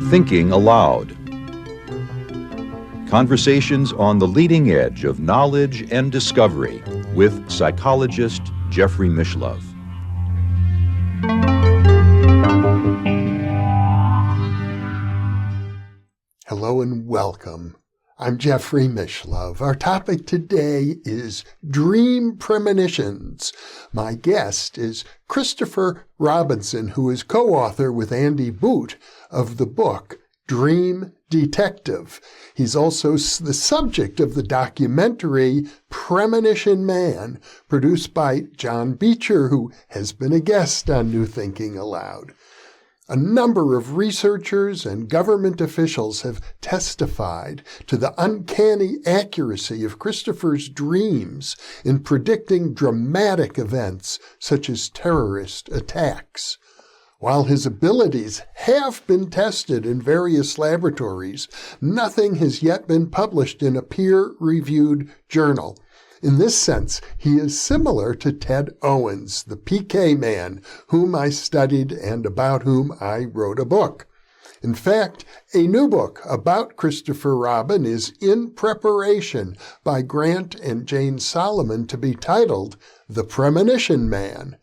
Thinking Aloud. Conversations on the leading edge of knowledge and discovery with psychologist Jeffrey Mishlove. Hello and welcome. I'm Jeffrey Mishlove. Our topic today is dream premonitions. My guest is Christopher Robinson, who is co-author with Andy Boot of the book Dream Detective. He's also the subject of the documentary Premonition Man, produced by John Beecher, who has been a guest on New Thinking Aloud. A number of researchers and government officials have testified to the uncanny accuracy of Christopher's dreams in predicting dramatic events such as terrorist attacks. While his abilities have been tested in various laboratories, nothing has yet been published in a peer-reviewed journal. In this sense, he is similar to Ted Owens, the PK man, whom I studied and about whom I wrote a book. In fact, a new book about Christopher Robin is in preparation by Grant and Jane Solomon to be titled The Premonition Man.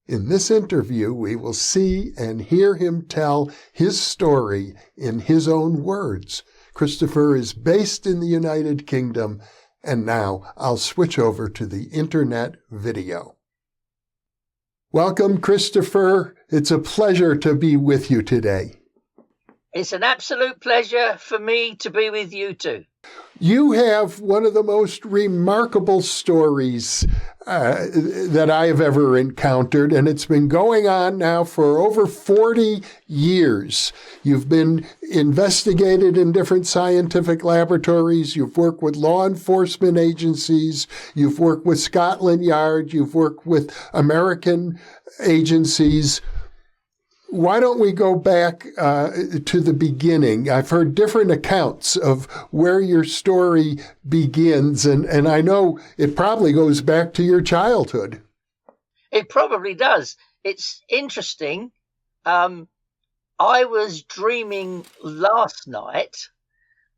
In this interview, we will see and hear him tell his story in his own words. Christopher is based in the United Kingdom. And now I'll switch over to the internet video. Welcome, Christopher. It's a pleasure to be with you today. It's an absolute pleasure for me to be with you too. You have one of the most remarkable stories that I have ever encountered, and it's been going on now for over 40 years. You've been investigated in different scientific laboratories. You've worked with law enforcement agencies. You've worked with Scotland Yard. You've worked with American agencies. Why don't we go back to the beginning? I've heard different accounts of where your story begins, and I know it probably goes back to your childhood. It probably does. It's interesting. I was dreaming last night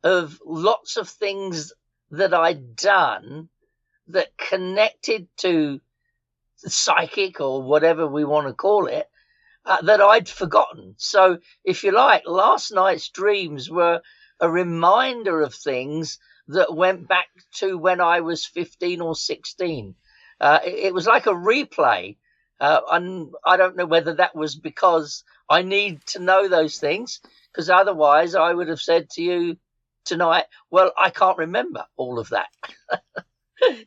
of lots of things that I'd done that connected to the psychic, or whatever we want to call it, that I'd forgotten. So, if you like, last night's dreams were a reminder of things that went back to when I was 15 or 16. It was like a replay. And I don't know whether that was because I need to know those things, because otherwise I would have said to you tonight, well, I can't remember all of that.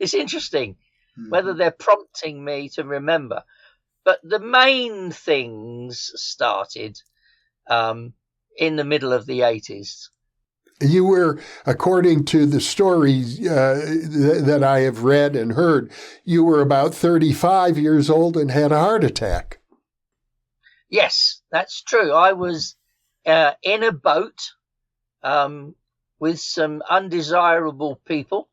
It's interesting whether they're prompting me to remember. But the main things started in the middle of the 80s. You were, according to the stories that I have read and heard, you were about 35 years old and had a heart attack. Yes, that's true. I was in a boat with some undesirable people,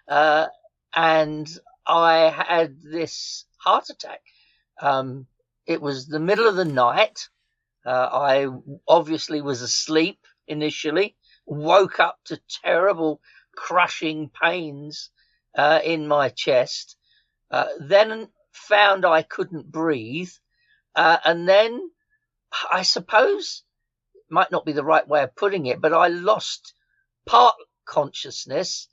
and I had this heart attack. It was the middle of the night. I obviously was asleep initially, woke up to terrible crushing pains in my chest, then found I couldn't breathe, and then I suppose, might not be the right way of putting it, but I lost part consciousness,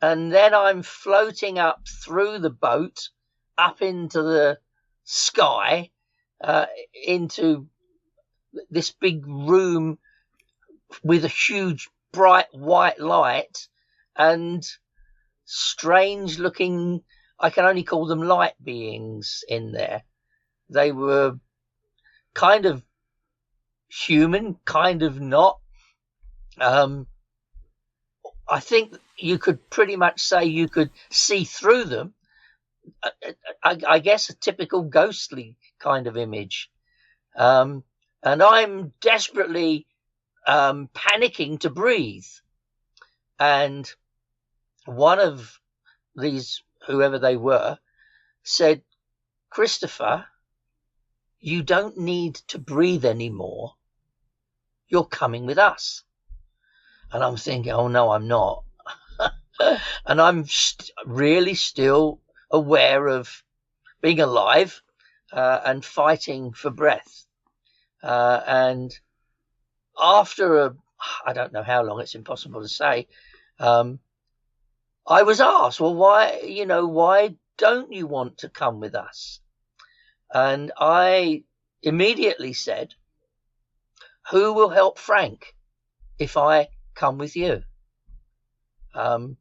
and then I'm floating up through the boat up into the sky, into this big room with a huge bright white light and strange looking, I can only call them light beings in there. They were kind of human, kind of not. I think you could pretty much say you could see through them. I guess a typical ghostly kind of image. And I'm desperately panicking to breathe. And one of these, whoever they were, said, "Christopher, you don't need to breathe anymore. You're coming with us. And I'm thinking, oh no, I'm not. And I'm really still aware of being alive and fighting for breath. And after I don't know how long, it's impossible to say, I was asked, well, why don't you want to come with us? And I immediately said, who will help Frank if I come with you? And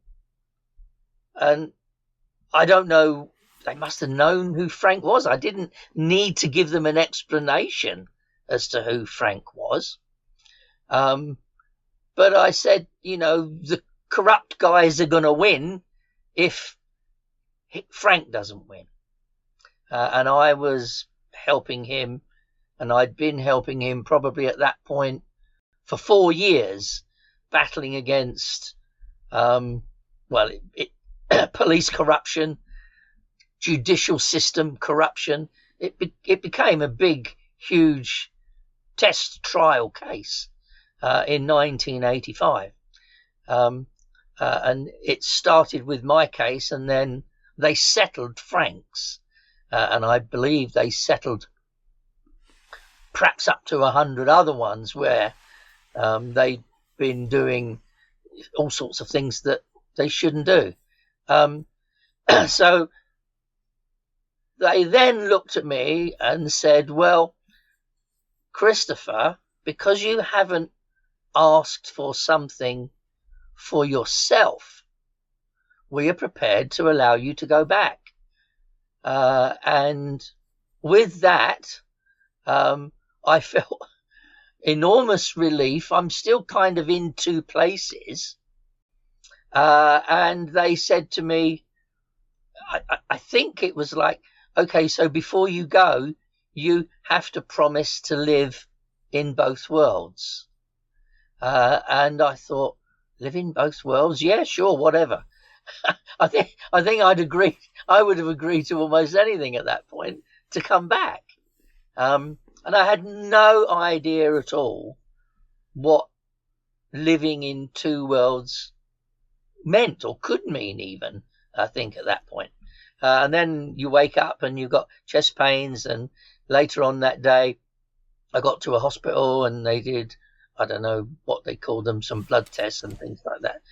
I don't know, they must have known who Frank was. I didn't need to give them an explanation as to who Frank was. But I said, the corrupt guys are going to win if Frank doesn't win. And I was helping him, and I'd been helping him probably at that point for 4 years, battling against, police corruption, judicial system corruption. It became a big, huge test trial case in 1985. And it started with my case, and then they settled Frank's. And I believe they settled perhaps up to 100 other ones where they'd been doing all sorts of things that they shouldn't do. So they then looked at me and said, well, Christopher, because you haven't asked for something for yourself, we are prepared to allow you to go back. And with that, I felt enormous relief. I'm still kind of in two places. And they said to me, I think it was like, okay, so before you go, you have to promise to live in both worlds. And I thought, live in both worlds? Yeah, sure, whatever. I think I'd agree. I would have agreed to almost anything at that point to come back. And I had no idea at all what living in two worlds meant or could mean even, I think, at that point. And then you wake up and you've got chest pains, and later on that day I got to a hospital and they did, I don't know what they called them, some blood tests and things like that.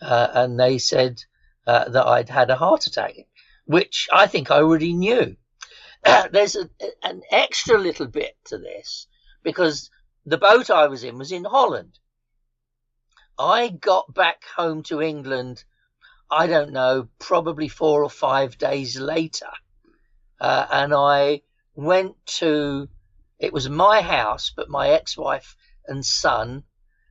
And they said that I'd had a heart attack, which I think I already knew. There's an extra little bit to this, because the boat I was in Holland. I got back home to England, I don't know, probably 4 or 5 days later. And I went to, it was my house, but my ex-wife and son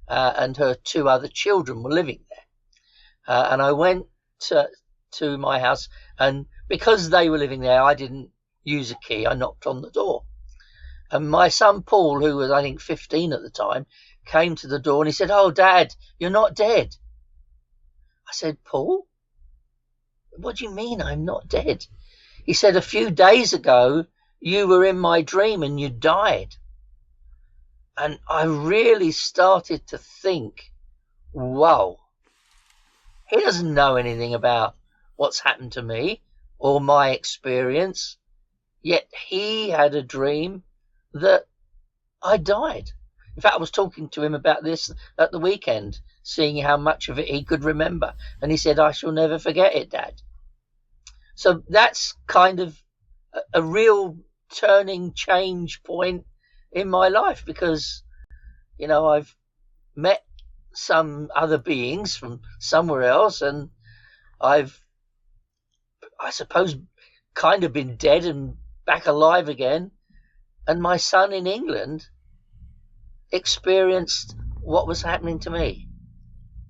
and her 2 other children were living there. And I went to my house, and because they were living there, I didn't use a key. I knocked on the door. And my son Paul, who was, I think, 15 at the time, came to the door and he said, "Oh, Dad, you're not dead." I said, "Paul, what do you mean I'm not dead?" He said, "A few days ago, you were in my dream and you died." And I really started to think, whoa, he doesn't know anything about what's happened to me or my experience, yet he had a dream that I died. In fact, I was talking to him about this at the weekend, seeing how much of it he could remember. And he said, "I shall never forget it, Dad." So that's kind of a real turning change point in my life, because, I've met some other beings from somewhere else, and I've, I suppose, kind of been dead and back alive again. And my son in England experienced what was happening to me.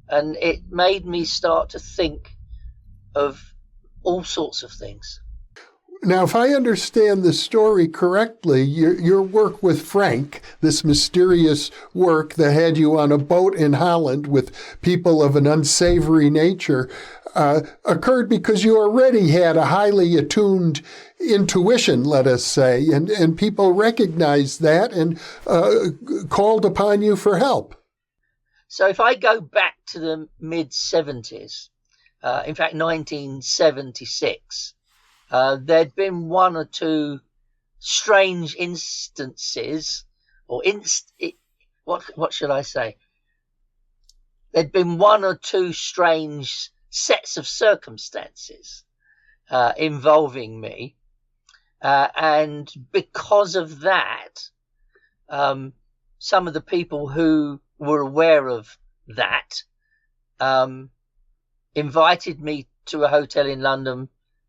And it made me start to think of all sorts of things. Now, if I understand the story correctly, your work with Frank, this mysterious work that had you on a boat in Holland with people of an unsavory nature, occurred because you already had a highly attuned intuition, let us say, and people recognized that and called upon you for help. So if I go back to the mid-70s, in fact, 1976, there'd been one or two strange instances, or what should I say? There'd been one or two strange sets of circumstances involving me, and because of that, some of the people who were aware of that invited me to a hotel in London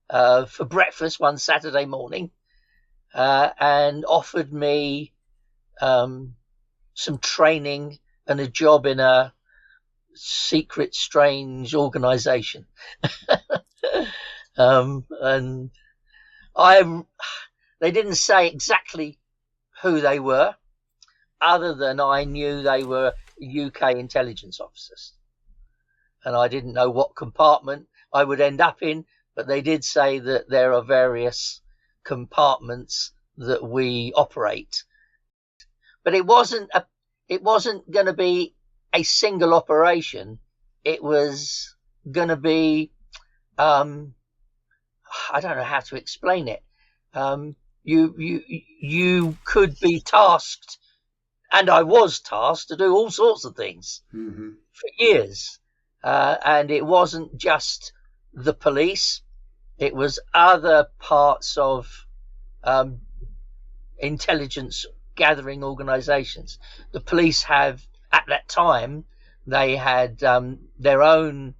for breakfast one Saturday morning, and offered me some training and a job in a secret, strange organization. And they didn't say exactly who they were, other than I knew they were UK intelligence officers. And I didn't know what compartment I would end up in, but they did say that there are various compartments that we operate. But it wasn't going to be a single operation. It was going to be, I don't know how to explain it. You could be tasked, and I was tasked to do all sorts of things for years. And it wasn't just the police. It was other parts of intelligence gathering organizations. The police have, at that time, they had their own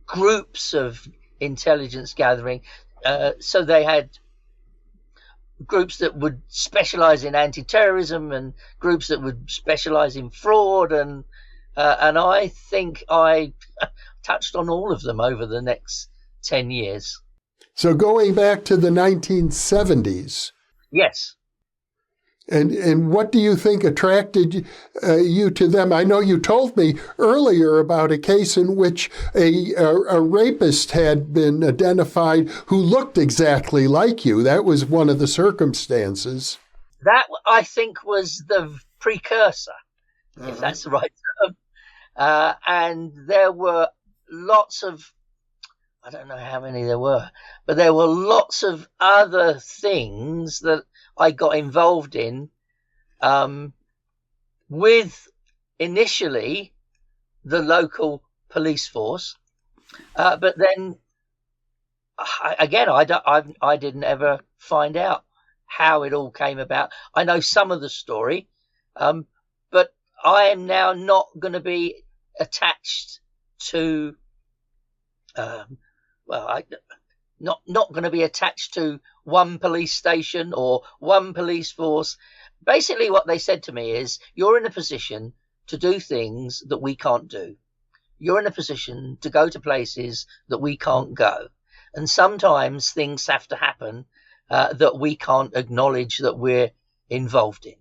groups of intelligence gathering. So they had groups that would specialize in anti-terrorism and groups that would specialize in fraud, and I think I touched on all of them over the next 10 years. So going back to the 1970s. Yes. And what do you think attracted you to them? I know you told me earlier about a case in which a rapist had been identified who looked exactly like you. That was one of the circumstances. That, I think, was the precursor, if that's the right term. And there were lots of, I don't know how many there were, but there were lots of other things that I got involved in with initially the local police force, but then I didn't ever find out how it all came about. I know some of the story, but I am now not going to be attached to not going to be attached to one police station or one police force. Basically, what they said to me is, you're in a position to do things that we can't do. You're in a position to go to places that we can't go. And sometimes things have to happen that we can't acknowledge that we're involved in.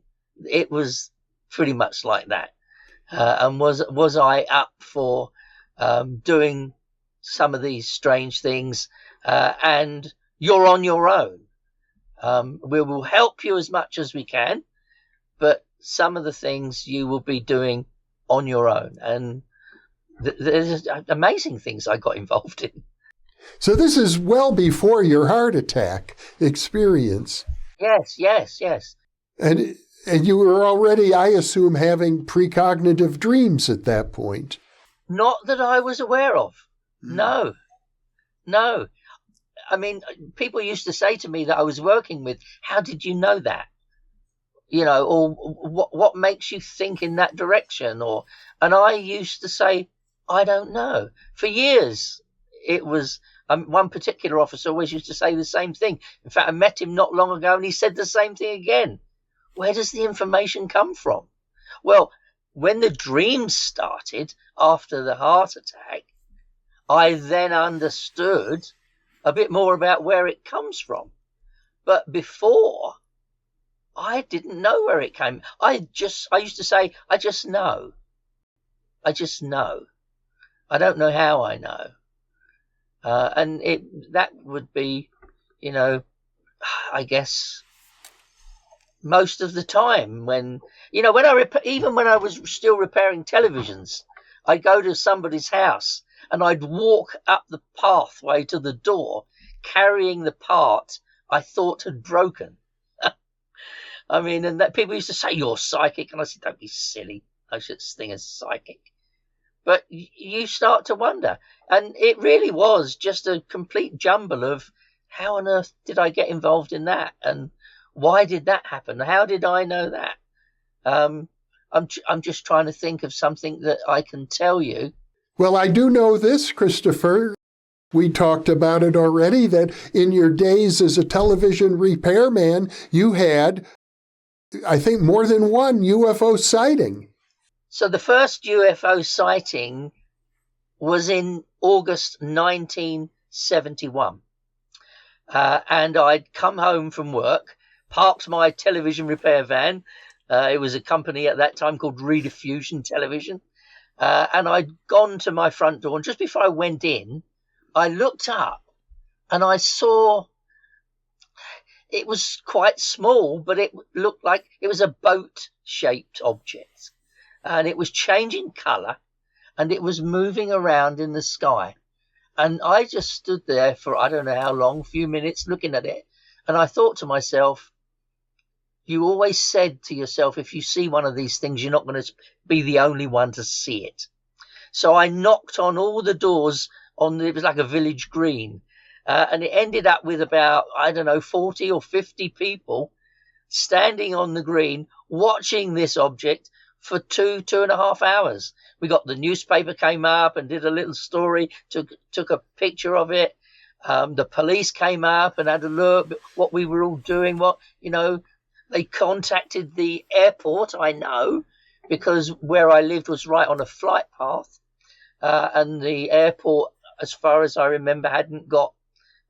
It was pretty much like that. And was I up for doing some of these strange things? And you're on your own. We will help you as much as we can, but some of the things you will be doing on your own. And there's amazing things I got involved in. So this is well before your heart attack experience. Yes. And you were already, I assume, having precognitive dreams at that point. Not that I was aware of. No. I mean, people used to say to me that I was working with, how did you know that? You know, or what makes you think in that direction? And I used to say, I don't know. For years, it was one particular officer always used to say the same thing. In fact, I met him not long ago and he said the same thing again. Where does the information come from? Well, when the dreams started after the heart attack, I then understood a bit more about where it comes from. But before, I didn't know where it came. I used to say, I just know. I just know. I don't know how I know. And that would be, I guess, most of the time when even when I was still repairing televisions, I'd go to somebody's house and I'd walk up the pathway to the door carrying the part I thought had broken. I mean, and that people used to say, "You're psychic." And I said, "Don't be silly. I should thing as psychic." But you start to wonder. And it really was just a complete jumble of how on earth did I get involved in that? And why did that happen? How did I know that? I'm just trying to think of something that I can tell you. Well, I do know this, Christopher. We talked about it already, that in your days as a television repairman, you had, I think, more than one UFO sighting. So the first UFO sighting was in August 1971. And I'd come home from work, parked my television repair van. It was a company at that time called Rediffusion Television. And I'd gone to my front door. And just before I went in, I looked up and I saw it was quite small, but it looked like it was a boat-shaped object. And it was changing colour, and it was moving around in the sky. And I just stood there for I don't know how long, a few minutes, looking at it. And I thought to myself, you always said to yourself, if you see one of these things, you're not going to be the only one to see it. So I knocked on all the doors it was like a village green. And it ended up with about, 40 or 50 people standing on the green, watching this object for 2.5 hours. We got the newspaper came up and did a little story, took a picture of it. The police came up and had a look at what we were all doing. They contacted the airport, I know, because where I lived was right on a flight path. And the airport, as far as I remember, hadn't got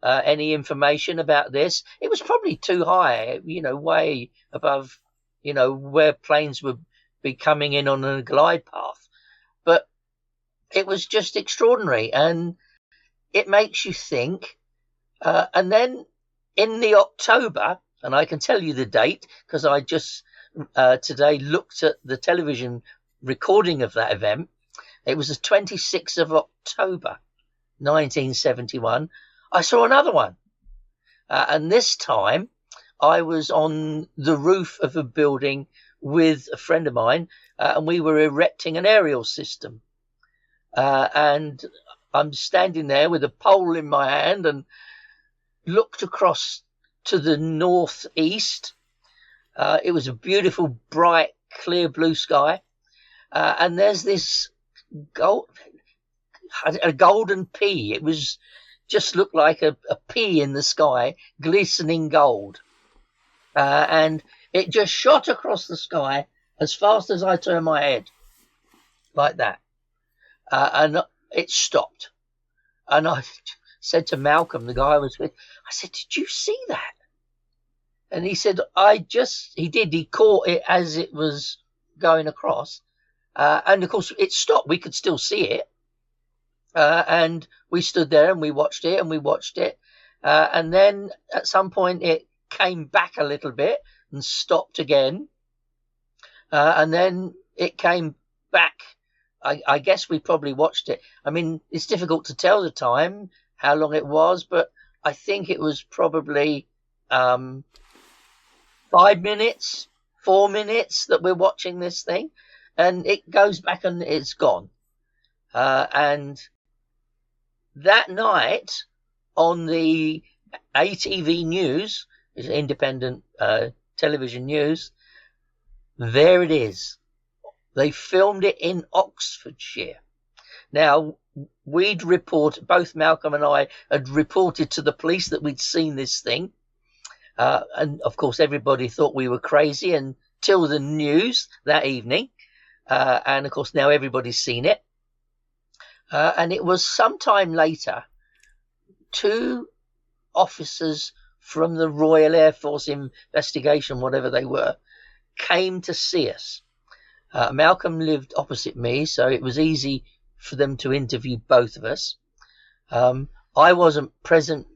any information about this. It was probably too high, way above, where planes would be coming in on a glide path. But it was just extraordinary, and it makes you think. And then in the October, and I can tell you the date because I just today looked at the television recording of that event. It was the 26th of October, 1971. I saw another one. And this time I was on the roof of a building with a friend of mine, and we were erecting an aerial system. And I'm standing there with a pole in my hand and looked across to the northeast. It was a beautiful, bright, clear blue sky. And there's this a golden pea. It was just looked like a pea in the sky, glistening gold. And it just shot across the sky as fast as I turned my head, like that. And it stopped. And I said to Malcolm, the guy I was with, I said, "Did you see that?" And he said, he did. He caught it as it was going across. And of course, it stopped. We could still see it. And we stood there and we watched it and we watched it. And then at some point it came back a little bit and stopped again. And then it came back. I guess we probably watched it. I mean, it's difficult to tell the time, how long it was, but I think it was probably 5 minutes, 4 minutes that we're watching this thing. And it goes back and it's gone. And that night on the ATV News, independent television news, there it is. They filmed it in Oxfordshire. Now, both Malcolm and I had reported to the police that we'd seen this thing. And of course, everybody thought we were crazy until the news that evening. And of course, now everybody's seen it. And it was sometime later, 2 officers from the Royal Air Force investigation, whatever they were, came to see us. Malcolm lived opposite me, so it was easy for them to interview both of us. I wasn't present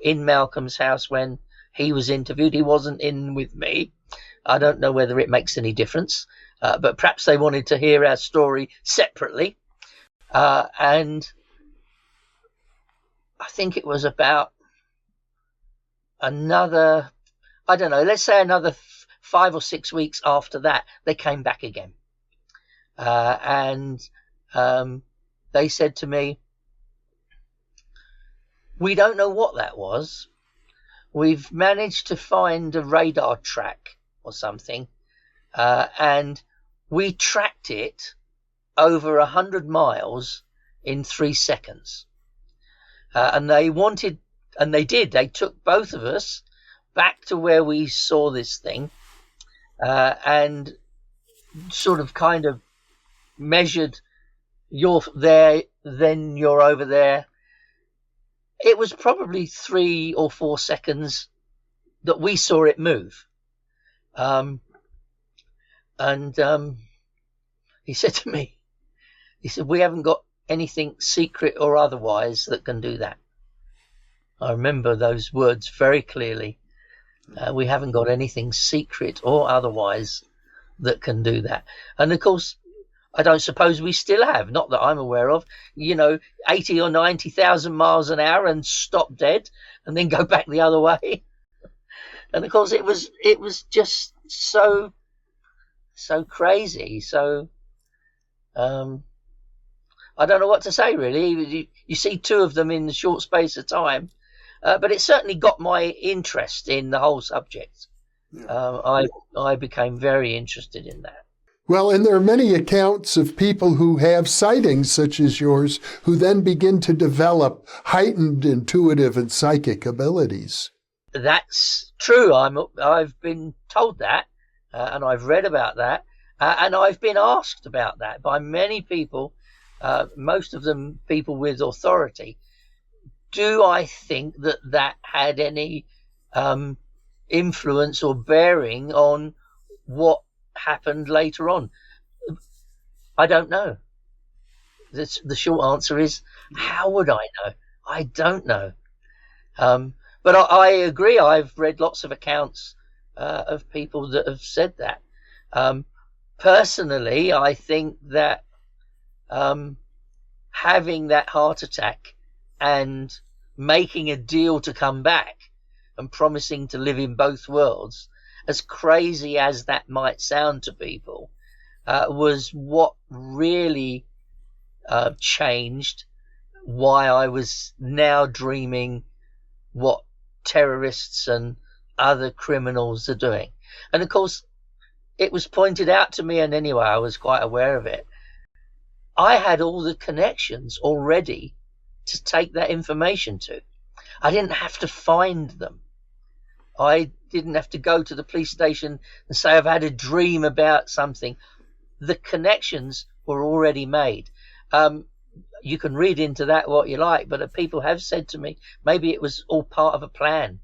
in Malcolm's house when he was interviewed. He wasn't in with me. I don't know whether it makes any difference, but perhaps they wanted to hear our story separately. And I think it was about another, I don't know, let's say another 5 or 6 weeks after that, they came back again. And they said to me, "We don't know what that was. We've managed to find a radar track or something, and we tracked it over 100 miles in 3 seconds." And they wanted, and they did, they took both of us back to where we saw this thing, and sort of kind of measured, you're there, then you're over there. It was probably 3 or 4 seconds that we saw it move. He said to me, he said, "We haven't got anything secret or otherwise that can do that." I remember those words very clearly. We haven't got anything secret or otherwise that can do that. And of course, I don't suppose we still have, not that I'm aware of, 80 or 90,000 miles an hour and stop dead and then go back the other way. And of course, it was just so crazy. So, I don't know what to say, really. You see 2 of them in a short space of time. But it certainly got my interest in the whole subject. Yeah. I became very interested in that. Well, and there are many accounts of people who have sightings such as yours who then begin to develop heightened intuitive and psychic abilities. That's true. I've been told that, and I've read about that, and I've been asked about that by many people, most of them people with authority. Do I think that had any influence or bearing on what happened later on? I don't know. The short answer is, how would I know? I don't know. But I agree. I've read lots of accounts of people that have said that. Personally, I think that having that heart attack and making a deal to come back and promising to live in both worlds, as crazy as that might sound to people, was what really changed why I was now dreaming what terrorists and other criminals are doing. And of course, it was pointed out to me, and anyway, I was quite aware of it. I had all the connections already to take that information to. I didn't have to find them. I didn't have to go to the police station and say I've had a dream about something. The connections were already made. You can read into that what you like, but people have said to me, maybe it was all part of a plan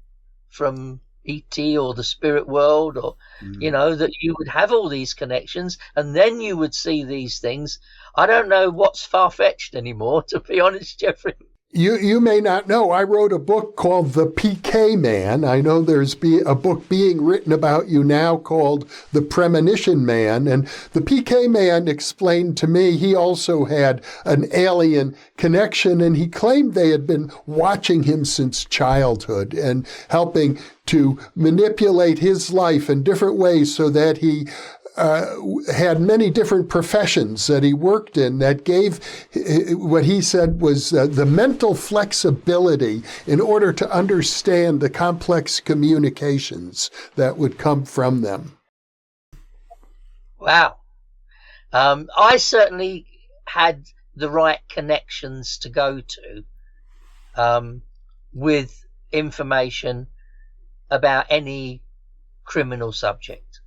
from E.T. or the spirit world, or, that you would have all these connections and then you would see these things. I don't know what's far-fetched anymore, to be honest, Jeffrey. You may not know, I wrote a book called The PK Man. I know there's a book being written about you now called The Premonition Man. And the PK Man explained to me he also had an alien connection, and he claimed they had been watching him since childhood and helping to manipulate his life in different ways so that he had many different professions that he worked in that gave what he said was the mental flexibility in order to understand the complex communications that would come from them. Wow. I certainly had the right connections to go to with information about any criminal subject.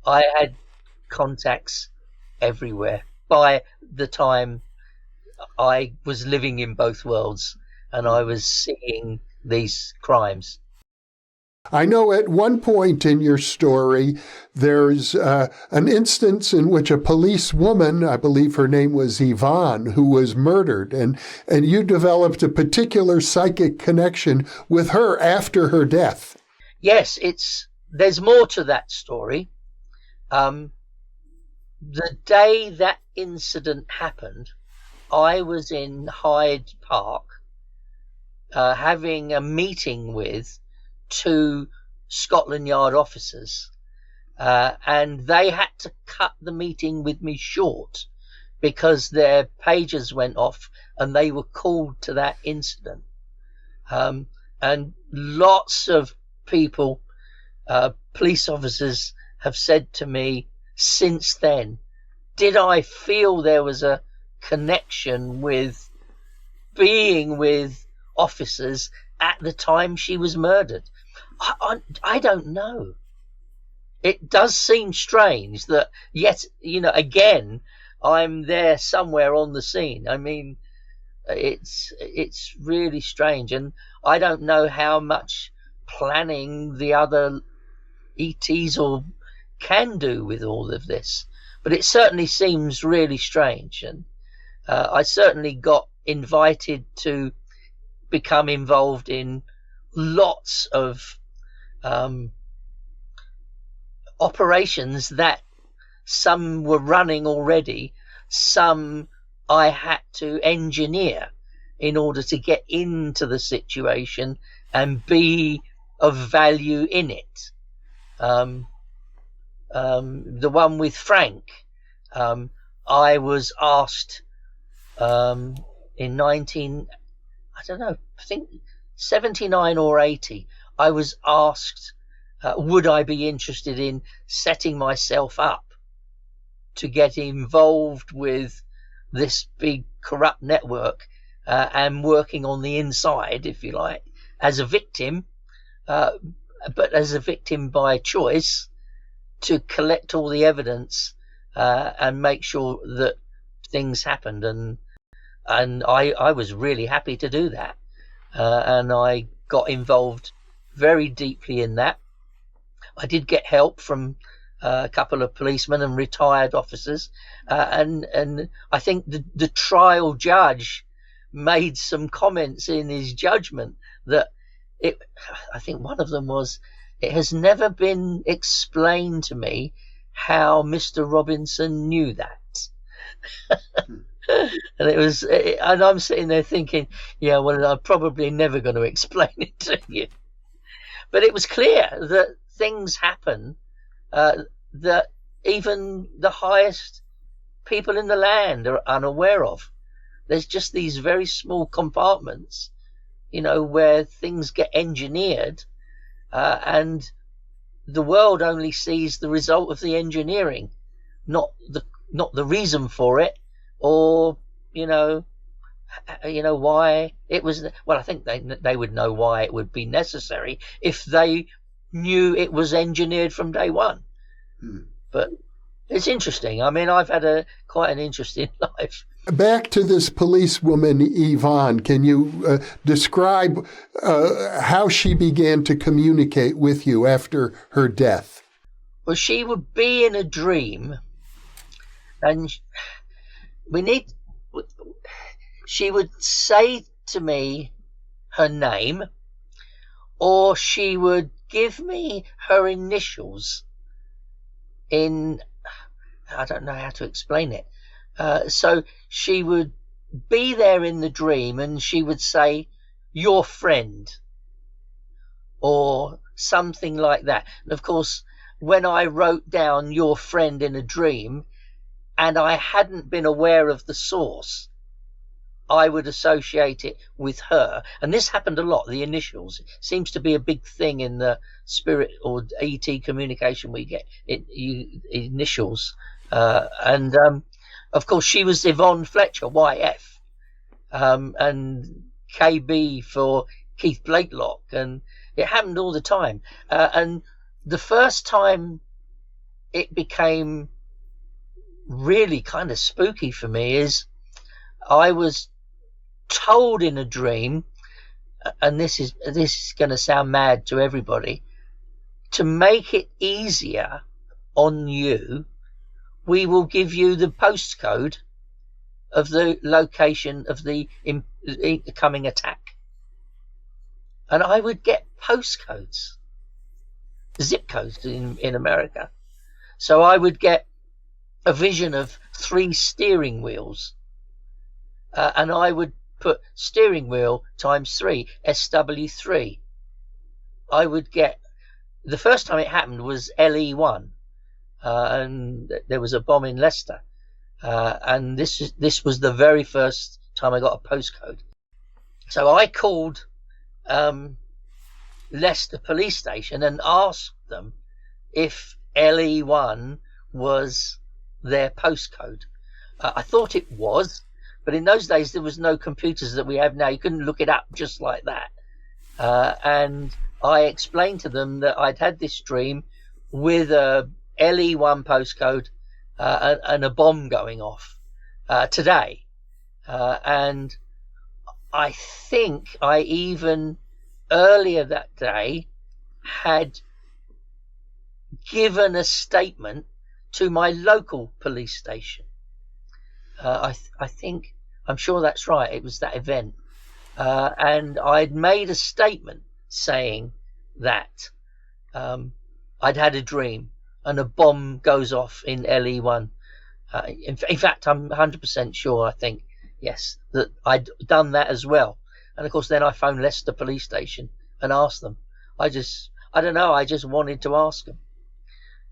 I had contacts everywhere by the time I was living in both worlds, and I was seeing these crimes. I know at one point in your story, there's an instance in which a policewoman, I believe her name was Yvonne, who was murdered, and you developed a particular psychic connection with her after her death. Yes, there's more to that story. The day that incident happened, I was in Hyde Park having a meeting with 2 Scotland Yard officers, and they had to cut the meeting with me short because their pagers went off and they were called to that incident. And lots of people, police officers, have said to me since then, did I feel there was a connection with being with officers at the time she was murdered? I don't know. It does seem strange that yet, again, I'm there somewhere on the scene. I mean, it's really strange, and I don't know how much planning the other ETs or can do with all of this, but it certainly seems really strange. And I certainly got invited to become involved in lots of operations that some were running already, some I had to engineer in order to get into the situation and be of value in it. The one with Frank, I was asked in I think 79 or 80, I was asked, would I be interested in setting myself up to get involved with this big corrupt network and working on the inside, if you like, as a victim, but as a victim by choice, to collect all the evidence and make sure that things happened. And I was really happy to do that. And I got involved very deeply in that. I did get help from a couple of policemen and retired officers. And I think the trial judge made some comments in his judgment that I think one of them was, it has never been explained to me how Mr. Robinson knew that. And I'm sitting there thinking, yeah, well, I'm probably never going to explain it to you. But it was clear that things happen that even the highest people in the land are unaware of. There's just these very small compartments, where things get engineered, and the world only sees the result of the engineering, not the reason for it, or why it was. Well, I think they would know why it would be necessary if they knew it was engineered from day one. But it's interesting. I mean, I've had quite an interesting life. Back to this policewoman, Yvonne, can you describe how she began to communicate with you after her death? Well, she would be in a dream, and she would say to me her name, or she would give me her initials I don't know how to explain it. So she would be there in the dream and she would say, your friend, or something like that. And of course, when I wrote down your friend in a dream and I hadn't been aware of the source, I would associate it with her. And this happened a lot. The initials seems to be a big thing in the spirit or ET communication. We get initials. And of course, she was Yvonne Fletcher, YF, and KB for Keith Blakelock. And it happened all the time. And the first time it became really kind of spooky for me is I was told in a dream and this is going to sound mad to everybody, to make it easier on you, we will give you the postcode of the location of the incoming attack. And I would get postcodes, zip codes in America. So I would get a vision of 3 steering wheels, and I would put steering wheel times 3, SW3. I would get, the first time it happened was LE1, and there was a bomb in Leicester, and this was the very first time I got a postcode. So I called Leicester police station and asked them if LE1 was their postcode. I thought it was, but in those days there was no computers that we have now. You couldn't look it up just like that. And I explained to them that I'd had this dream with a LE1 postcode and a bomb going off today. And I think I even earlier that day had given a statement to my local police station. I think, I'm sure that's right, it was that event. And I'd made a statement saying that I'd had a dream and a bomb goes off in LE1. In fact, I'm 100% sure, I think, yes, that I'd done that as well. And of course, then I phoned Leicester police station and asked them. I don't know, I just wanted to ask them.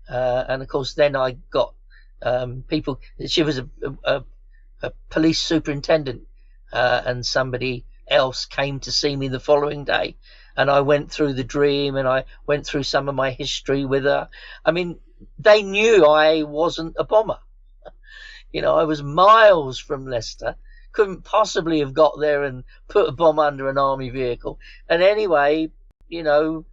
And of course, then I got people. She was a police superintendent, and somebody else came to see me the following day. And I went through the dream and I went through some of my history with her. I mean, they knew I wasn't a bomber. You know, I was miles from Leicester, couldn't possibly have got there and put a bomb under an army vehicle. And anyway, you know,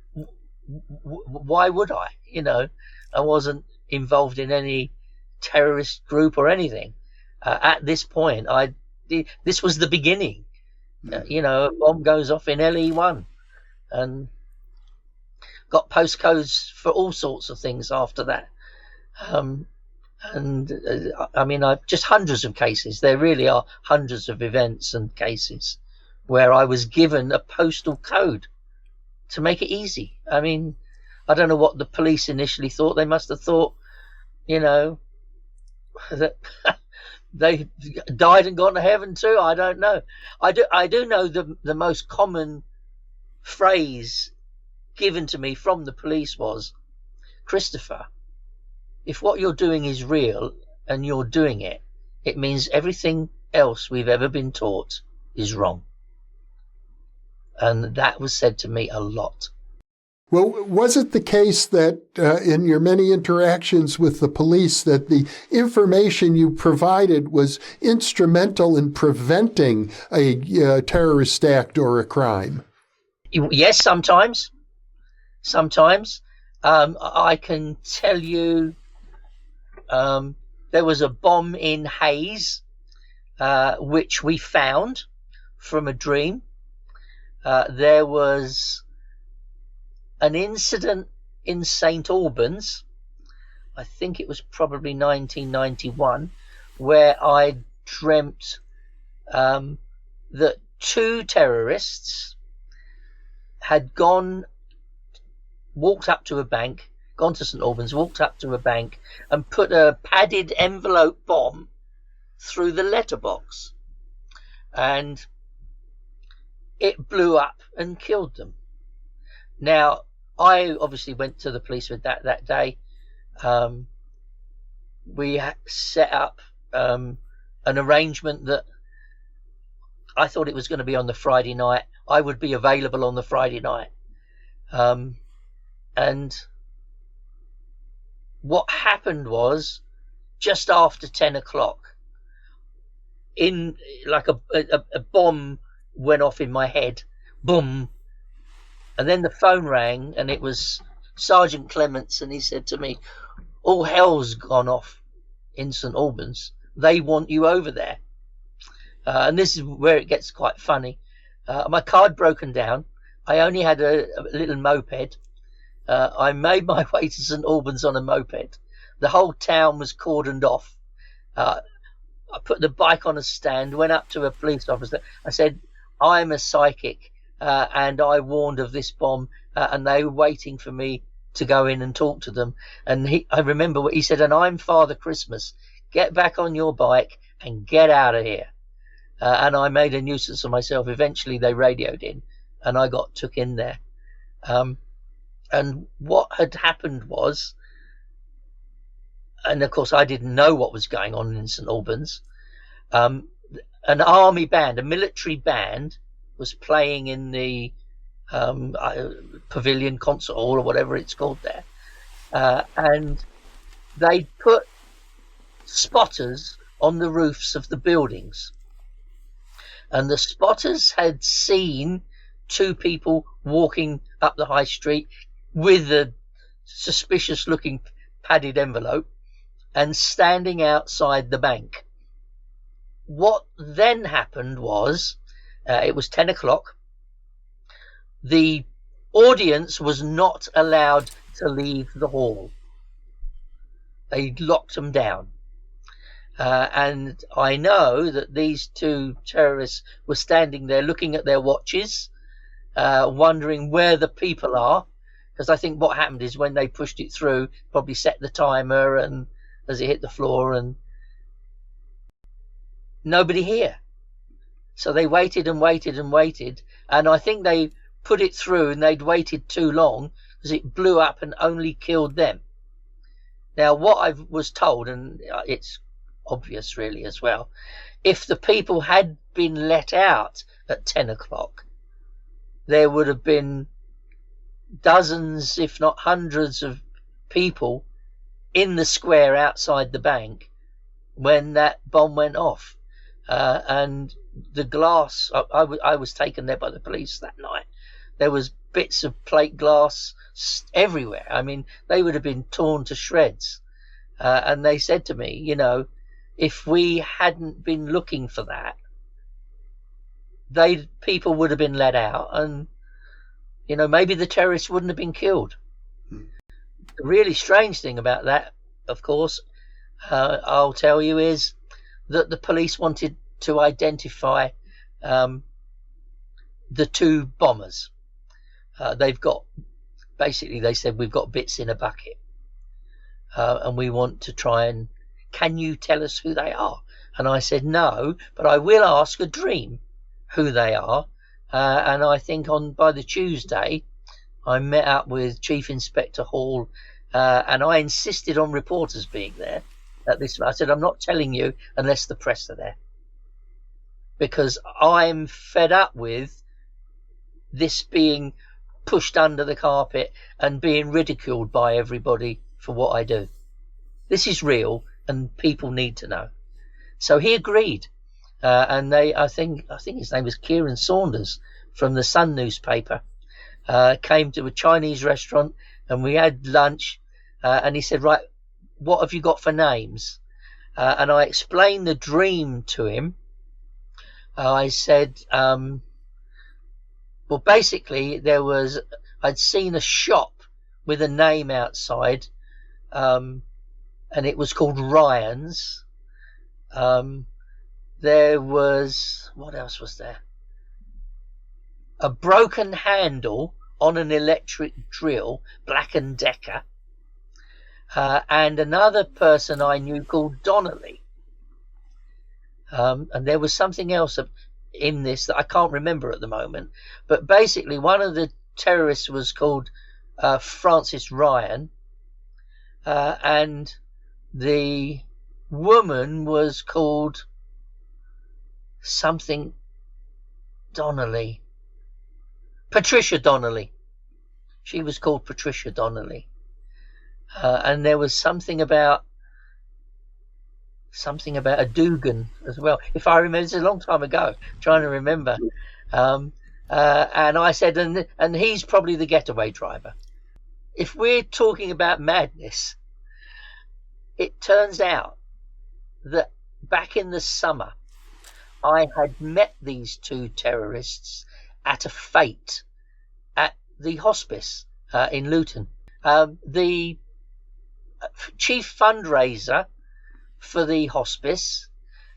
why would I? You know, I wasn't involved in any terrorist group or anything. At this point, this was the beginning. You know, a bomb goes off in LE1, and got postcodes for all sorts of things after that. I mean, just hundreds of cases. There really are hundreds of events and cases where I was given a postal code to make it easy. I mean, I don't know what the police initially thought. They must have thought, you know, that they died and gone to heaven too. I don't know. I do know the most common phrase given to me from the police was, Christopher, if what you're doing is real and you're doing it, it means everything else we've ever been taught is wrong. And that was said to me a lot. Well, was it the case that in your many interactions with the police that the information you provided was instrumental in preventing a terrorist act or a crime? Yes, sometimes. Sometimes. I can tell you there was a bomb in Hayes, which we found from a dream. There was an incident in St. Albans, I think it was probably 1991, where I dreamt that 2 terrorists had walked up to a bank, gone to St. Albans, walked up to a bank and put a padded envelope bomb through the letterbox. And it blew up and killed them. Now, I obviously went to the police with that day. We set up an arrangement that I thought it was going to be on the Friday night. I would be available on the Friday night. And what happened was, just after 10 o'clock, like a bomb went off in my head. Boom. And then the phone rang, and it was Sergeant Clements, and he said to me, all hell's gone off in St. Albans. They want you over there. And this is where it gets quite funny. My car had broken down. I only had a little moped. I made my way to St Albans on a moped. The whole town was cordoned off. I put the bike on a stand, went up to a police officer. I said, I'm a psychic, and I warned of this bomb, and they were waiting for me to go in and talk to them. And I remember what he said, and I'm Father Christmas. Get back on your bike and get out of here. And I made a nuisance of myself. Eventually they radioed in and I got took in there. And what had happened was, and of course I didn't know what was going on in St Albans, an army band, a military band, was playing in the pavilion concert hall or whatever it's called there. And they put spotters on the roofs of the buildings. And the spotters had seen two people walking up the high street with a suspicious looking padded envelope and standing outside the bank. What then happened was, it was 10 o'clock. The audience was not allowed to leave the hall. They locked them down. And I know that these two terrorists were standing there looking at their watches, wondering where the people are. Because I think what happened is when they pushed it through, probably set the timer and as it hit the floor, and nobody here. So they waited and waited and waited. And I think they put it through and they'd waited too long because it blew up and only killed them. Now, what I was told, and it's obvious really as well, if the people had been let out at 10 o'clock, there would have been dozens, if not hundreds of people in the square outside the bank when that bomb went off. And the glass, I was taken there by the police that night. There was bits of plate glass everywhere. I mean, they would have been torn to shreds. And they said to me, you know, if we hadn't been looking for that, people would have been let out, and you know, maybe the terrorists wouldn't have been killed. The really strange thing about that, of course, I'll tell you, is that the police wanted to identify the two bombers. They've got, basically they said, we've got bits in a bucket, and we want to try and, can you tell us who they are? And I said, no, but I will ask a dream who they are. And I think by the Tuesday, I met up with Chief Inspector Hall, and I insisted on reporters being there at this. I said, I'm not telling you unless the press are there, because I'm fed up with this being pushed under the carpet and being ridiculed by everybody for what I do. This is real, and people need to know. So he agreed, and I think his name was Kieran Saunders from the Sun newspaper, came to a Chinese restaurant, and we had lunch, and he said, right, what have you got for names? And I explained the dream to him. I said, well, basically I'd seen a shop with a name outside, and it was called Ryan's. There was, what else was there? A broken handle on an electric drill, Black & Decker, and another person I knew called Donnelly. And there was something else in this that I can't remember at the moment. But basically, one of the terrorists was called Francis Ryan, and the woman was called something Donnelly. Patricia Donnelly. She was called Patricia Donnelly. And there was something about a Dugan as well. If I remember, it's a long time ago, trying to remember. And I said, and he's probably the getaway driver. If we're talking about madness, it turns out that back in the summer, I had met these two terrorists at a fete at the hospice in Luton. The chief fundraiser for the hospice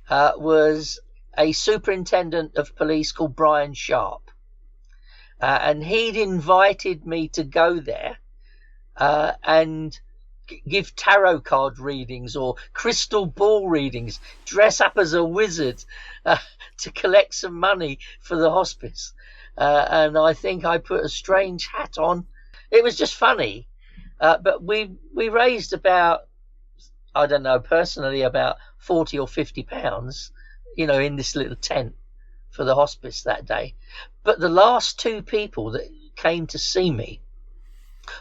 was a superintendent of police called Brian Sharp. And he'd invited me to go there and give tarot card readings or crystal ball readings, dress up as a wizard to collect some money for the hospice. And I think I put a strange hat on. It was just funny. But we raised about, I don't know, personally about 40 or 50 pounds, in this little tent for the hospice that day. But the last two people that came to see me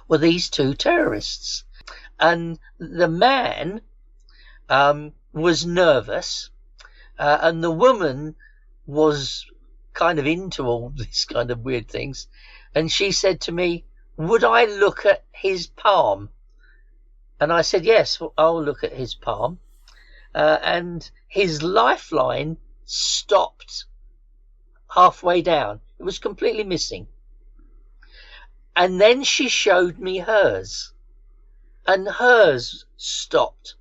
were these two terrorists. And the man was nervous, and the woman was kind of into all these kind of weird things. And she said to me, would I look at his palm? And I said, yes, I'll look at his palm. And his lifeline stopped halfway down. It was completely missing. And then she showed me hers. And hers stopped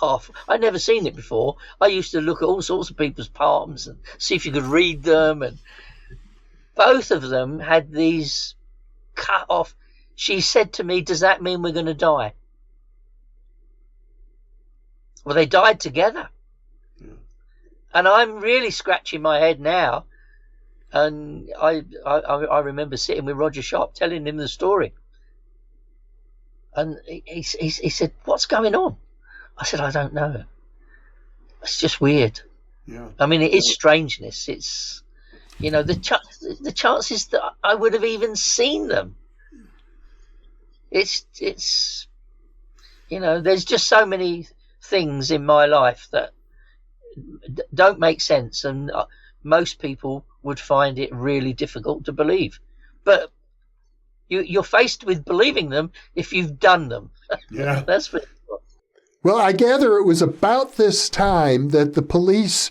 half. I'd never seen it before. I used to look at all sorts of people's palms and see if you could read them. And both of them had these cut off. She said to me, does that mean we're going to die? Well, they died together. And I'm really scratching my head now. And I remember sitting with Roger Sharp telling him the story. And he said, what's going on? I said, I don't know. It's just weird. Yeah. I mean, it is strangeness. It's, the chances that I would have even seen them. It's there's just so many things in my life that don't make sense. And most people would find it really difficult to believe. But you're faced with believing them if you've done them. Yeah. That's for sure. Well, I gather it was about this time that the police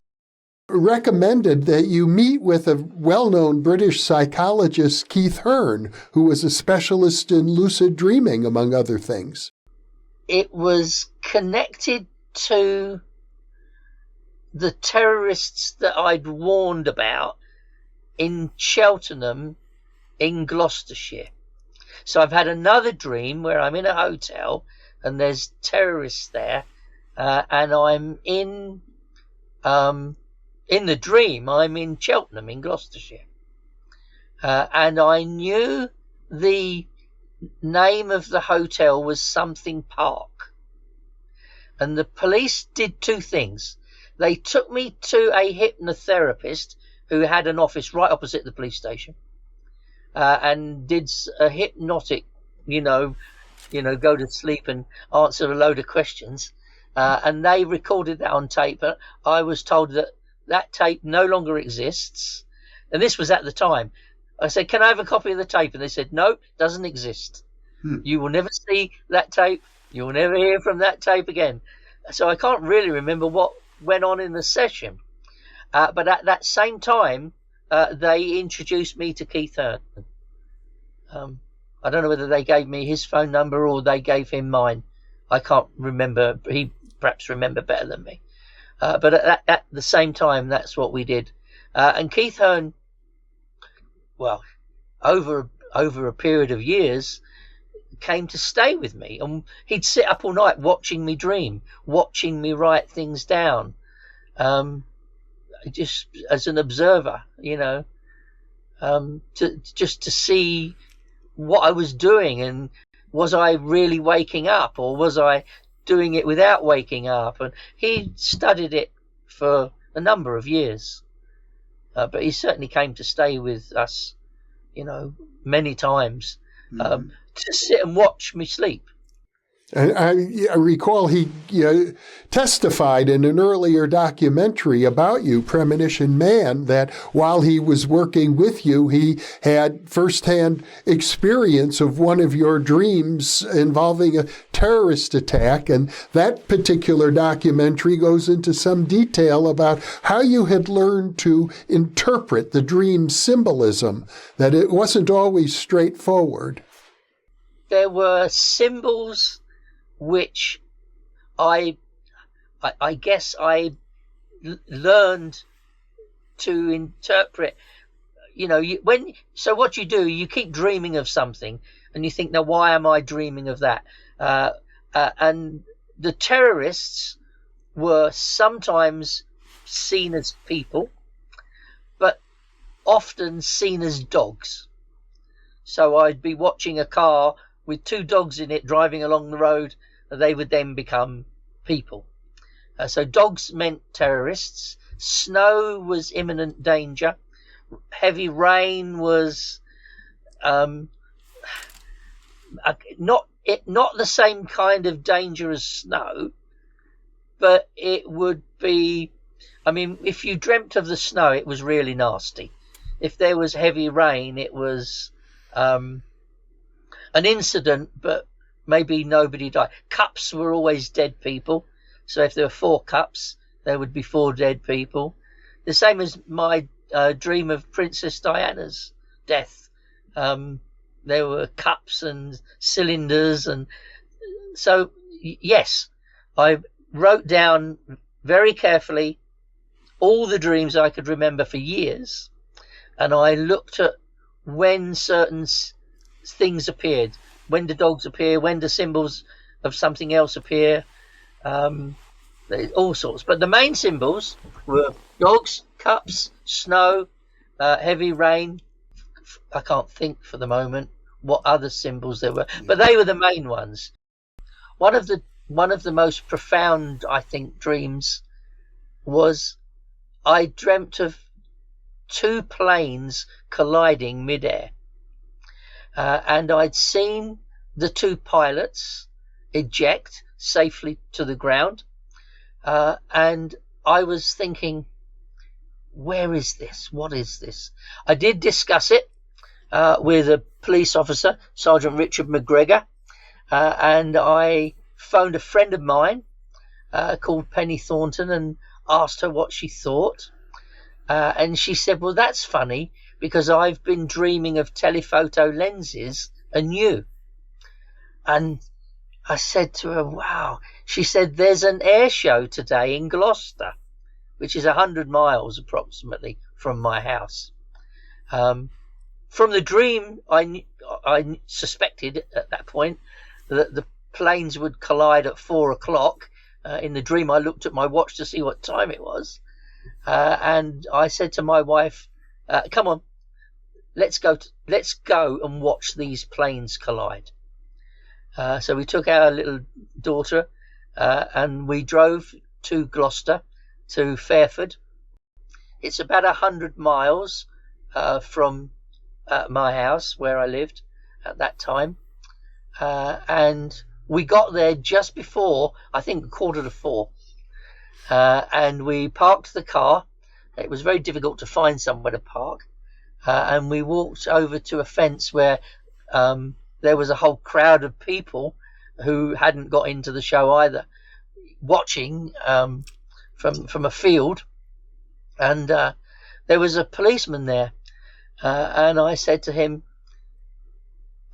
recommended that you meet with a well-known British psychologist, Keith Hearn, who was a specialist in lucid dreaming, among other things. It was connected to the terrorists that I'd warned about in Cheltenham in Gloucestershire. So I've had another dream where I'm in a hotel and there's terrorists there, and I'm in the dream, I'm in Cheltenham in Gloucestershire. And I knew the name of the hotel was something Park. And the police did two things. They took me to a hypnotherapist who had an office right opposite the police station, and did a hypnotic, go to sleep and answer a load of questions. And they recorded that on tape. But I was told that tape no longer exists. And this was at the time. I said, can I have a copy of the tape? And they said, no, it doesn't exist. You will never see that tape. You will never hear from that tape again. So I can't really remember what went on in the session. But at that same time, they introduced me to Keith Hearn. I don't know whether they gave me his phone number or they gave him mine. I can't remember. He perhaps remember better than me. But at the same time, that's what we did. And Keith Hearn, well, over a period of years, came to stay with me. And he'd sit up all night watching me dream, watching me write things down. Just as an observer, to see what I was doing, and was I really waking up, or was I doing it without waking up? And he studied it for a number of years, but he certainly came to stay with us, many times, to sit and watch me sleep. I recall he testified in an earlier documentary about you, Premonition Man, that while he was working with you, he had firsthand experience of one of your dreams involving a terrorist attack. And that particular documentary goes into some detail about how you had learned to interpret the dream symbolism, that it wasn't always straightforward. There were symbols which I guess I learned to interpret. So what you do, you keep dreaming of something, and you think, now why am I dreaming of that? And the terrorists were sometimes seen as people, but often seen as dogs. So I'd be watching a car with two dogs in it driving along the road. They would then become people. So dogs meant terrorists. Snow was imminent danger. Heavy rain was not the same kind of danger as snow, but it would be. I mean, if you dreamt of the snow, it was really nasty. If there was heavy rain, it was an incident, but maybe nobody died. Cups were always dead people. So if there were 4 cups, there would be 4 dead people. The same as my dream of Princess Diana's death. There were cups and cylinders. And so, yes, I wrote down very carefully all the dreams I could remember for years. And I looked at when certain things appeared. When do dogs appear? When do symbols of something else appear? All sorts. But the main symbols were dogs, cups, snow, heavy rain. I can't think for the moment what other symbols there were, but they were the main ones. One of the most profound, I think, dreams was I dreamt of 2 planes colliding midair. And I'd seen the 2 pilots eject safely to the ground. And I was thinking, where is this? What is this? I did discuss it with a police officer, Sergeant Richard McGregor. And I phoned a friend of mine called Penny Thornton and asked her what she thought. And she said, well, that's funny, because I've been dreaming of telephoto lenses and you. And I said to her, wow. She said, there's an air show today in Gloucester, which is 100 miles approximately from my house. From the dream, I suspected at that point that the planes would collide at 4 o'clock. In the dream, I looked at my watch to see what time it was. And I said to my wife, come on, let's go and watch these planes collide. So we took our little daughter and we drove to Gloucester, to Fairford. It's about 100 miles from my house where I lived at that time. And we got there just before, I think, 3:45. And we parked the car. It was very difficult to find somewhere to park. And we walked over to a fence where there was a whole crowd of people who hadn't got into the show either, watching from a field. And there was a policeman there. And I said to him,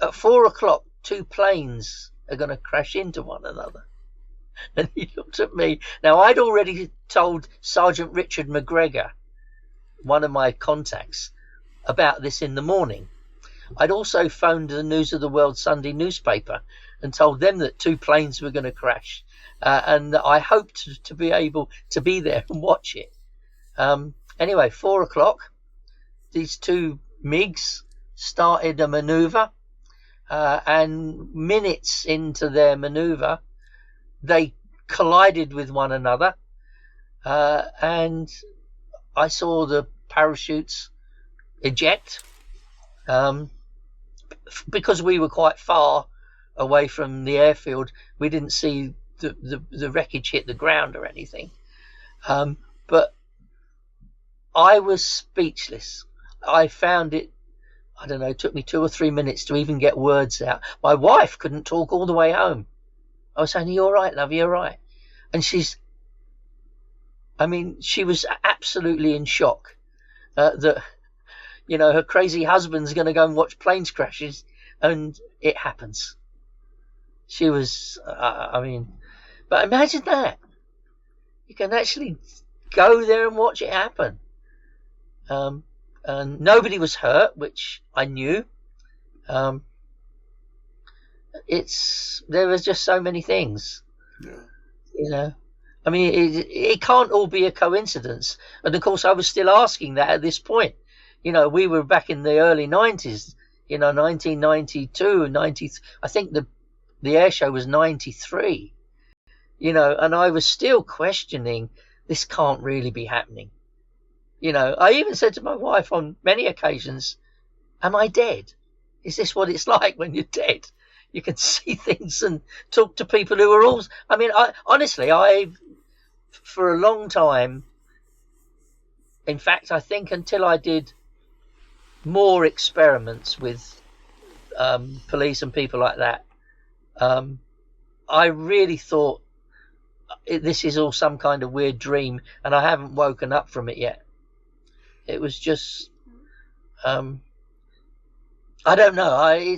at 4 o'clock, 2 planes are going to crash into one another. And he looked at me. Now, I'd already told Sergeant Richard McGregor, one of my contacts, about this in the morning. I'd also phoned the News of the World Sunday newspaper and told them that 2 planes were going to crash. And I hoped to be able to be there and watch it. Anyway, 4 o'clock, these 2 MiGs started a maneuver. And minutes into their maneuver, they collided with one another, and I saw the parachutes eject. Because we were quite far away from the airfield, we didn't see the wreckage hit the ground or anything. But I was speechless. I found it, I don't know, it took me 2 or 3 minutes to even get words out. My wife couldn't talk all the way home. I was saying, "Are you all right, love? Are you all right?" And she was absolutely in shock that, her crazy husband's going to go and watch planes crashes, and it happens. She was, but imagine that. You can actually go there and watch it happen. And nobody was hurt, which I knew. There was just so many things. Yeah. It can't all be a coincidence. And of course, I was still asking that at this point. We were back in the early 90s, 1992, 90. I think the air show was 93, and I was still questioning, this can't really be happening. I even said to my wife on many occasions, "Am I dead? Is this what it's like when you're dead? You can see things and talk to people who are all..." I for a long time, in fact, I think until I did more experiments with police and people like that, I really thought this is all some kind of weird dream, and I haven't woken up from it yet. It was just, I don't know. I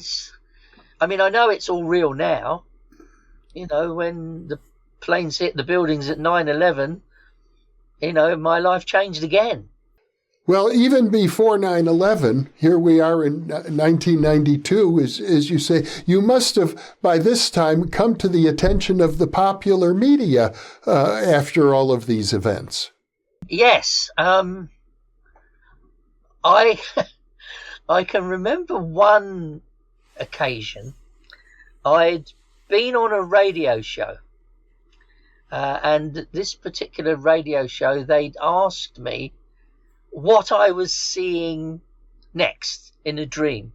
know it's all real now. When the planes hit the buildings at 9/11, my life changed again. Well, even before 9/11, here we are in 1992, as you say, you must have, by this time, come to the attention of the popular media after all of these events. Yes. I can remember one occasion. I'd been on a radio show, and this particular radio show, they'd asked me what I was seeing next in a dream.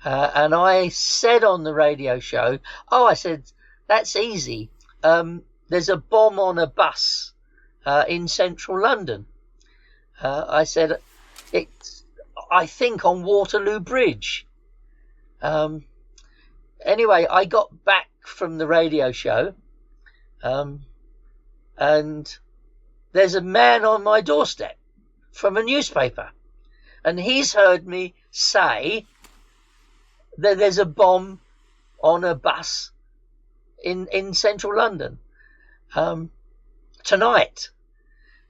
And I said on the radio show, I said, "That's easy. There's a bomb on a bus in central London." I said, I think on Waterloo Bridge. Anyway, I got back from the radio show, and there's a man on my doorstep from a newspaper, and he's heard me say that there's a bomb on a bus in central London tonight.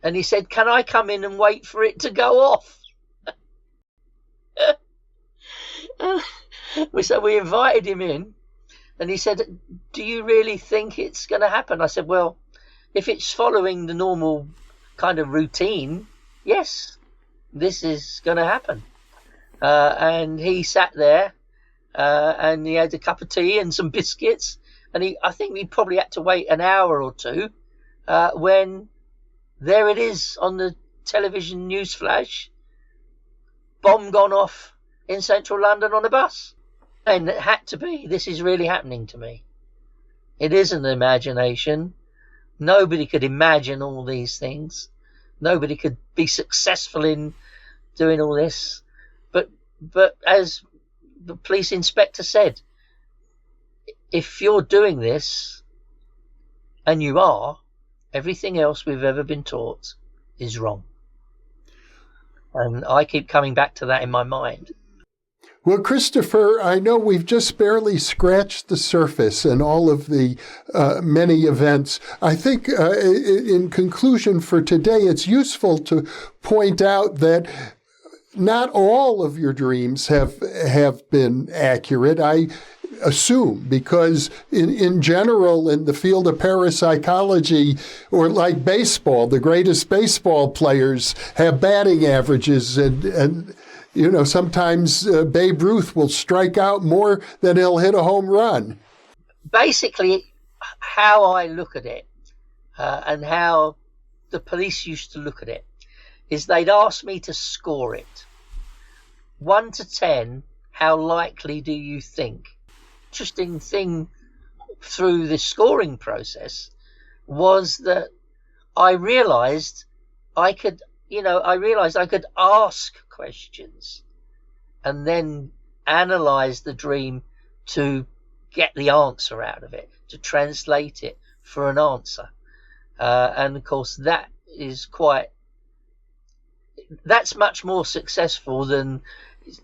And he said, "Can I come in and wait for it to go off?" So we invited him in, and he said, "Do you really think it's going to happen?" I said, "Well, if it's following the normal kind of routine, yes, this is going to happen." And he sat there, and he had a cup of tea and some biscuits, and I think we probably had to wait an hour or two, when there it is on the television news flash, bomb gone off in central London on a bus. And it had to be. This is really happening to me. It isn't imagination. Nobody could imagine all these things. Nobody could be successful in doing all this. But as the police inspector said, if you're doing this, and you are, everything else we've ever been taught is wrong. And I keep coming back to that in my mind. Well, Christopher, I know we've just barely scratched the surface in all of the many events. I think in conclusion for today, it's useful to point out that not all of your dreams have been accurate. I assume, because in general, in the field of parapsychology, or like baseball, the greatest baseball players have batting averages, and sometimes Babe Ruth will strike out more than he'll hit a home run. Basically, how I look at it, and how the police used to look at it, is they'd ask me to score it. 1 to 10, how likely do you think? interesting thing through this scoring process was that I realized I could ask questions and then analyze the dream to get the answer out of it, to translate it for an answer. And of course, that's much more successful than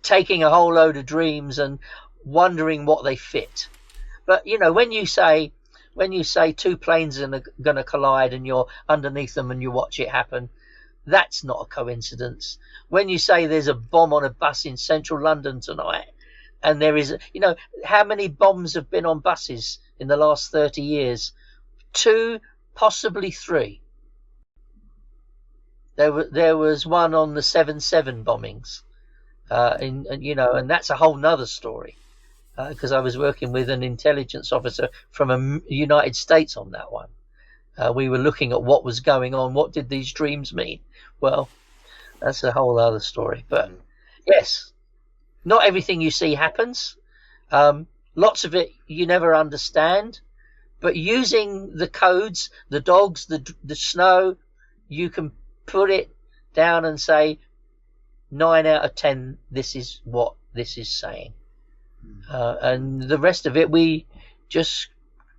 taking a whole load of dreams and wondering what they fit. But when you say two planes are going to collide and you're underneath them and you watch it happen, that's not a coincidence. When you say there's a bomb on a bus in central London tonight, and there is, how many bombs have been on buses in the last 30 years? 2, possibly 3. There was one on the 7/7 bombings, and that's a whole nother story, because I was working with an intelligence officer from the United States on that one. We were looking at what was going on. What did these dreams mean? Well, that's a whole other story. But yes, not everything you see happens. Lots of it you never understand. But using the codes, the dogs, the snow, you can put it down and say 9 out of 10, this is what this is saying. And the rest of it we just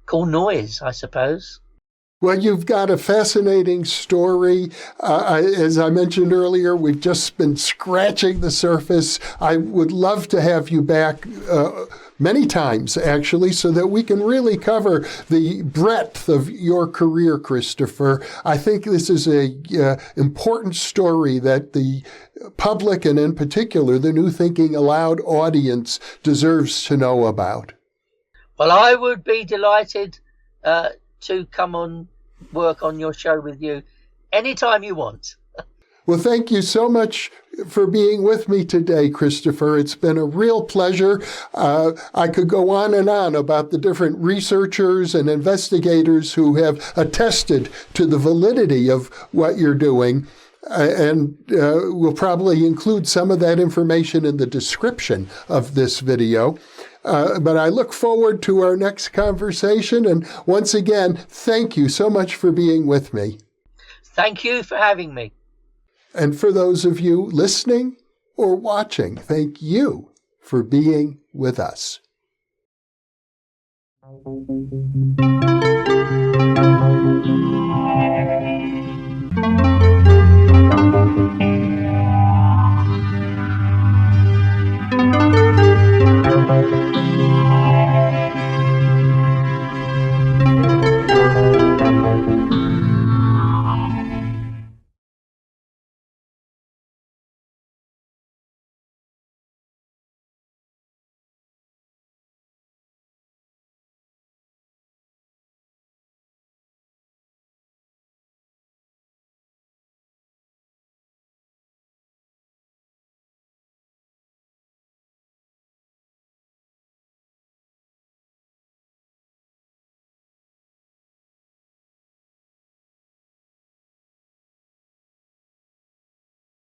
call noise, I suppose. Well, you've got a fascinating story. As I mentioned earlier, we've just been scratching the surface. I would love to have you back many times, actually, so that we can really cover the breadth of your career, Christopher. I think this is an important story that the public, and in particular, the New Thinking Aloud audience, deserves to know about. Well, I would be delighted to come on work on your show with you anytime you want. Well, thank you so much for being with me today, Christopher. It's been a real pleasure. I could go on and on about the different researchers and investigators who have attested to the validity of what you're doing. And we'll probably include some of that information in the description of this video. But I look forward to our next conversation. And once again, thank you so much for being with me. Thank you for having me. And for those of you listening or watching, thank you for being with us.